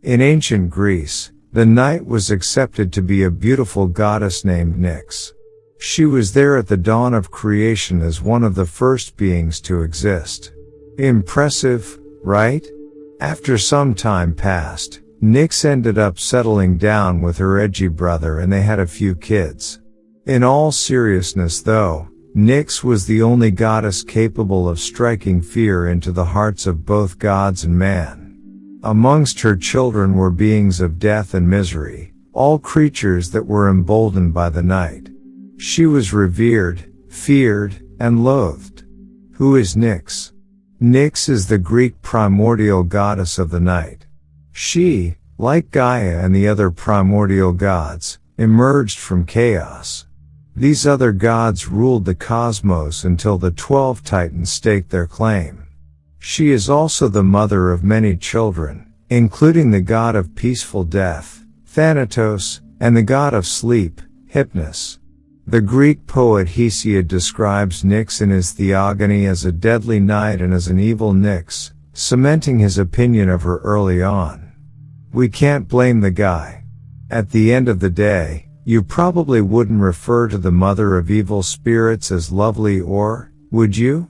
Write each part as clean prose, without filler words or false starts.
In ancient Greece, the night was accepted to be a beautiful goddess named Nyx. She was there at the dawn of creation as one of the first beings to exist. Impressive, right? After some time passed, Nyx ended up settling down with her edgy brother and they had a few kids. In all seriousness though, Nyx was the only goddess capable of striking fear into the hearts of both gods and man. Amongst her children were beings of death and misery, all creatures that were emboldened by the night. She was revered, feared, and loathed. Who is Nyx? Nyx is the Greek primordial goddess of the night. She, like Gaia and the other primordial gods, emerged from chaos. These other gods ruled the cosmos until the 12 Titans staked their claim. She is also the mother of many children, including the god of peaceful death, Thanatos, and the god of sleep, Hypnos. The Greek poet Hesiod describes Nyx in his Theogony as a deadly night and as an evil Nyx, cementing his opinion of her early on. We can't blame the guy. At the end of the day, you probably wouldn't refer to the mother of evil spirits as lovely or, would you?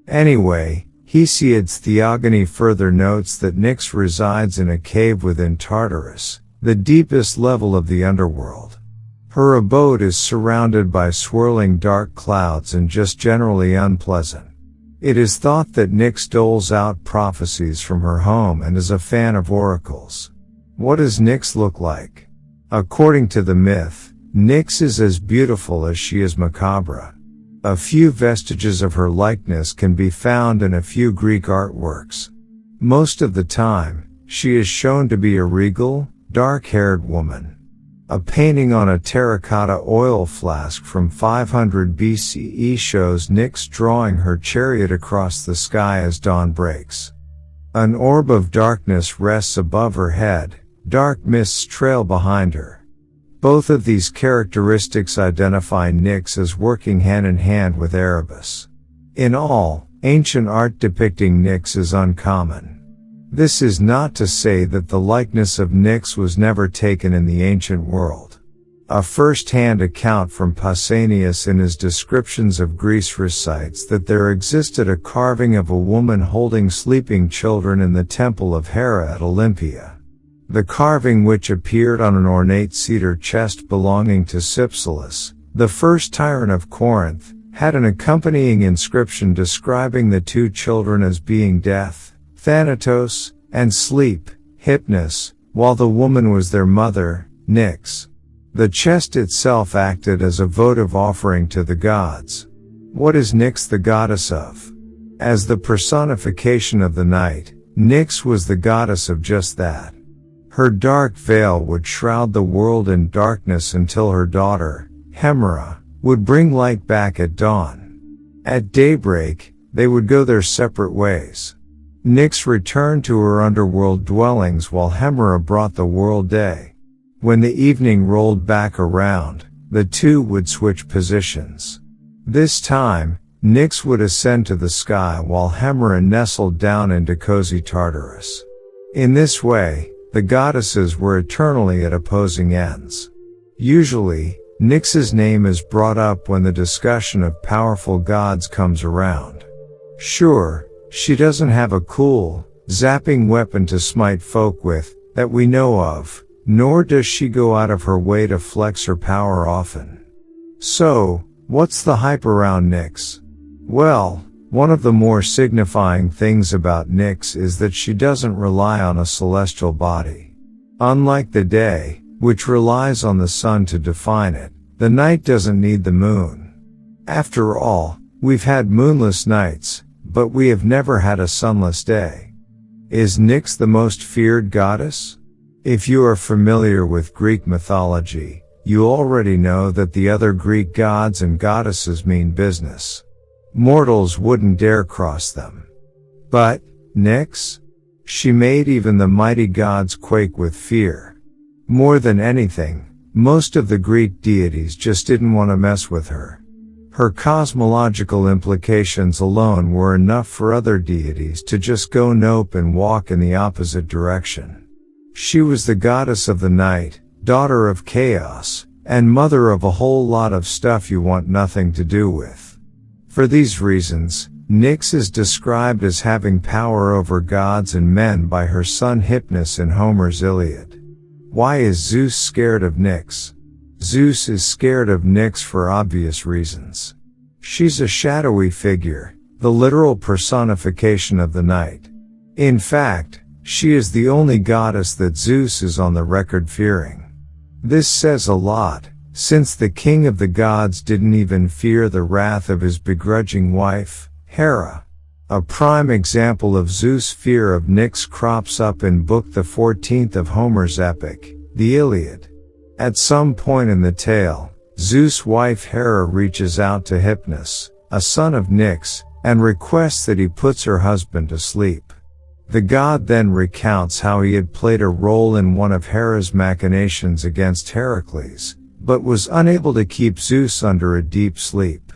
Anyway, Hesiod's Theogony further notes that Nyx resides in a cave within Tartarus, the deepest level of the underworld. Her abode is surrounded by swirling dark clouds and just generally unpleasant. It is thought that Nyx doles out prophecies from her home and is a fan of oracles. What does Nyx look like? According to the myth, Nyx is as beautiful as she is macabre. A few vestiges of her likeness can be found in a few Greek artworks. Most of the time, she is shown to be a regal, dark-haired woman. A painting on a terracotta oil flask from 500 BCE shows Nyx drawing her chariot across the sky as dawn breaks. An orb of darkness rests above her head, dark mists trail behind her. Both of these characteristics identify Nyx as working hand in hand with Erebus. In all, ancient art depicting Nyx is uncommon. This is not to say that the likeness of Nyx was never taken in the ancient world. A first-hand account from Pausanias in his descriptions of Greece recites that there existed a carving of a woman holding sleeping children in the temple of Hera at Olympia. The carving, which appeared on an ornate cedar chest belonging to Cypselus, the first tyrant of Corinth, had an accompanying inscription describing the two children as being Death, Thanatos, and Sleep, Hypnos, while the woman was their mother, Nyx. The chest itself acted as a votive offering to the gods. What is Nyx the goddess of? As the personification of the night, Nyx was the goddess of just that. Her dark veil would shroud the world in darkness until her daughter, Hemera, would bring light back at dawn. At daybreak, they would go their separate ways. Nyx returned to her underworld dwellings while Hemera brought the world day. When the evening rolled back around, the two would switch positions. This time, Nyx would ascend to the sky while Hemera nestled down into cozy Tartarus. In this way, the goddesses were eternally at opposing ends. Usually, Nyx's name is brought up when the discussion of powerful gods comes around. Sure, she doesn't have a cool, zapping weapon to smite folk with, that we know of, nor does she go out of her way to flex her power often. So, what's the hype around Nyx? Well, one of the more signifying things about Nyx is that she doesn't rely on a celestial body. Unlike the day, which relies on the sun to define it, the night doesn't need the moon. After all, we've had moonless nights, but we have never had a sunless day. Is Nyx the most feared goddess? If you are familiar with Greek mythology, you already know that the other Greek gods and goddesses mean business. Mortals wouldn't dare cross them. But, Nyx? She made even the mighty gods quake with fear. More than anything, most of the Greek deities just didn't want to mess with her. Her cosmological implications alone were enough for other deities to just go nope and walk in the opposite direction. She was the goddess of the night, daughter of chaos, and mother of a whole lot of stuff you want nothing to do with. For these reasons, Nyx is described as having power over gods and men by her son Hypnos in Homer's Iliad. Why is Zeus scared of Nyx? Zeus is scared of Nyx for obvious reasons. She's a shadowy figure, the literal personification of the night. In fact, she is the only goddess that Zeus is on the record fearing. This says a lot, since the king of the gods didn't even fear the wrath of his begrudging wife, Hera. A prime example of Zeus' fear of Nyx crops up in Book 14 of Homer's epic, the Iliad. At some point in the tale, Zeus' wife Hera reaches out to Hypnos, a son of Nyx, and requests that he puts her husband to sleep. The god then recounts how he had played a role in one of Hera's machinations against Heracles, but was unable to keep Zeus under a deep sleep.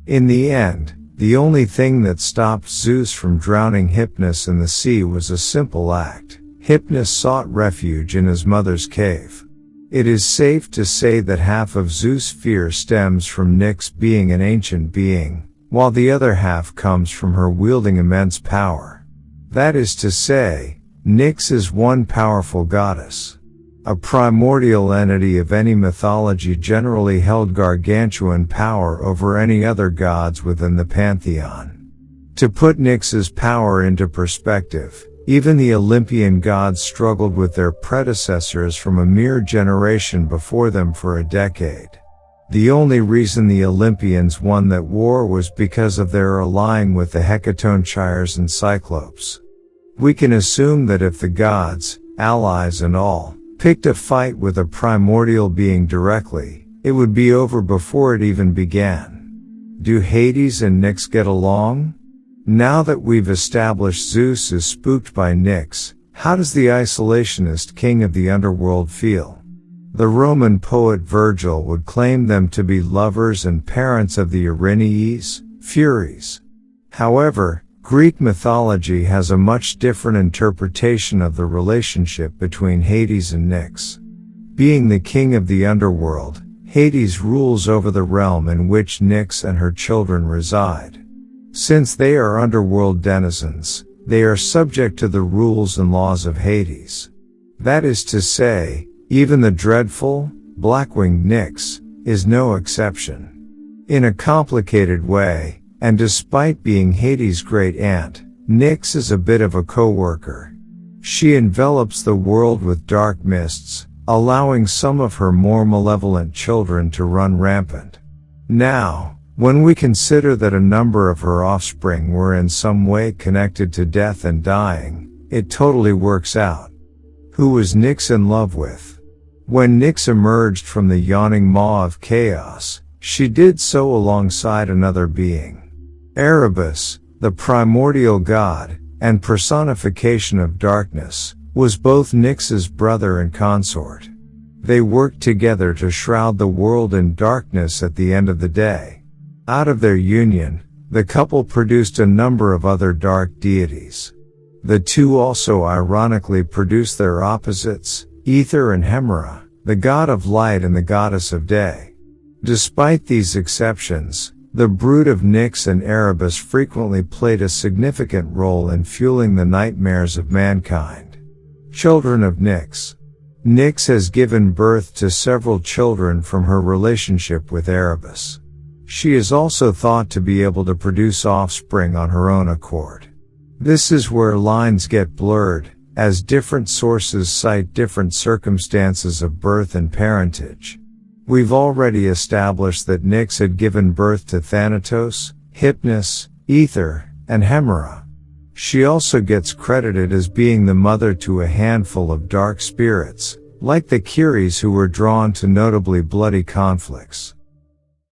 In the end, the only thing that stopped Zeus from drowning Hypnos in the sea was a simple act. Hypnos sought refuge in his mother's cave. It is safe to say that half of Zeus' fear stems from Nyx being an ancient being, while the other half comes from her wielding immense power. That is to say, Nyx is one powerful goddess. A primordial entity of any mythology generally held gargantuan power over any other gods within the pantheon. To put Nyx's power into perspective, even the Olympian gods struggled with their predecessors from a mere generation before them for a decade. The only reason the Olympians won that war was because of their allying with the Hecatonchires and Cyclopes. We can assume that if the gods, allies and all, picked a fight with a primordial being directly, it would be over before it even began. Do Hades and Nyx get along? Now that we've established Zeus is spooked by Nyx, how does the isolationist king of the underworld feel? The Roman poet Virgil would claim them to be lovers and parents of the Erinyes, Furies. However, Greek mythology has a much different interpretation of the relationship between Hades and Nyx. Being the king of the underworld, Hades rules over the realm in which Nyx and her children reside. Since they are underworld denizens, they are subject to the rules and laws of Hades. That is to say, even the dreadful, black-winged Nyx is no exception. In a complicated way, and despite being Hades' great aunt, Nyx is a bit of a co-worker. She envelops the world with dark mists, allowing some of her more malevolent children to run rampant. Now, when we consider that a number of her offspring were in some way connected to death and dying, it totally works out. Who was Nyx in love with? When Nyx emerged from the yawning maw of chaos, she did so alongside another being. Erebus, the primordial god, and personification of darkness, was both Nyx's brother and consort. They worked together to shroud the world in darkness at the end of the day. Out of their union, the couple produced a number of other dark deities. The two also ironically produced their opposites, Ether and Hemera, the god of light and the goddess of day. Despite these exceptions, the brood of Nyx and Erebus frequently played a significant role in fueling the nightmares of mankind. Children of Nyx. Nyx has given birth to several children from her relationship with Erebus. She is also thought to be able to produce offspring on her own accord. This is where lines get blurred, as different sources cite different circumstances of birth and parentage. We've already established that Nyx had given birth to Thanatos, Hypnos, Ether, and Hemera. She also gets credited as being the mother to a handful of dark spirits, like the Kyries who were drawn to notably bloody conflicts.